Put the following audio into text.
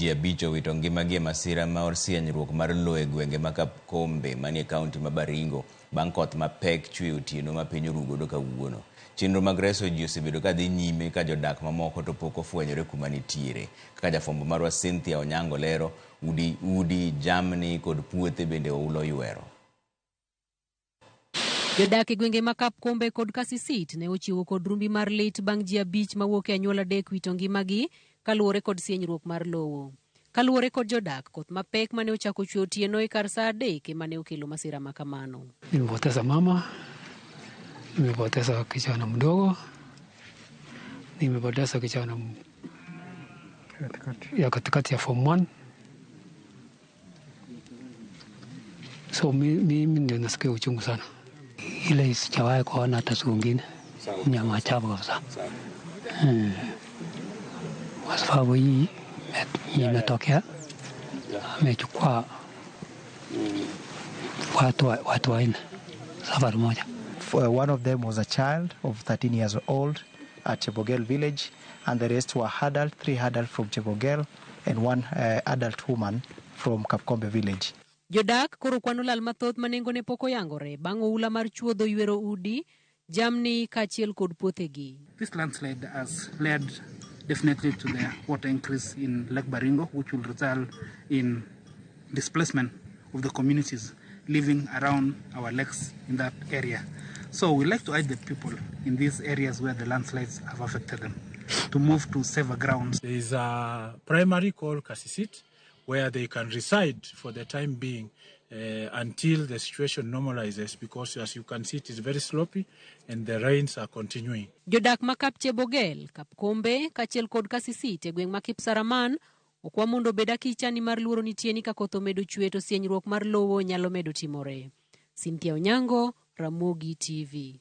ji abich owito ngimagi e masira mar sianyruok mar lowo e gwenge ma Kapkombe manie kaunti ma Baringo bang' koth mapek chwe otieno ma piny orugodo kawuono. Chenro mag reso ji osebedo ka dhi nyime ka jodak mamoko to pok ofwenyore kuma nitiere. Kaka jafwambo marwa Cynthia Onyango lero, udi, jamni kod puothe bende oulo ywero. Jodak e gwenge ma Kapkombe kod Kasisit ne ochiwo kod rumbi mar lit bang' ji abich mawuok e anyuola adek wito ngimagi kaluwore kod sienyruok mar lowo. Kaluwore kod jodak, koth mapek mane ochako chwe otieno e kar saa 3 ema ne okelo masira ma kamano. Nimepoteza mama, nimepoteza kijana mdogo, nimepoteza kijana ya katikati ya form 1. So mimi ndio nasikia uchungu sana. Ile sijawahi kuona hata siku nyingine. Nyama chafu kabisa. Kwa sababu hii imetokea, amechukua watu wanne safari moja. One of them was a child of 13 years old at Chebogel village, and the rest were adult, 3 adults from Chebogel and 1 adult woman from Kapkombe village. Jodak koro kwano lal mathoth manengo ne poko yangore bang' oula mar chuodho ywero udi, jamni kaachiel kod puothegi. This landslide has led definitely to the water increase in Lake Baringo, which will result in displacement of the communities living around our lakes in that area. So we like to urge the people in these areas where the landslides have affected them to move to safer grounds. There is a primary called Kasisit, where they can reside for the time being until the situation normalizes, because as you can see it is very sloppy and the rains are continuing. Jodak ma Chebogel, Kapkombe, kaachiel kod Kasisit e gweng' ma Kipsaraman okwa mondo bed akichani mar luoro nitie ni ka koth omedo chwe to sienyruok mar lowo nyalo medo timore. Cynthia Onyango, Ramogi TV.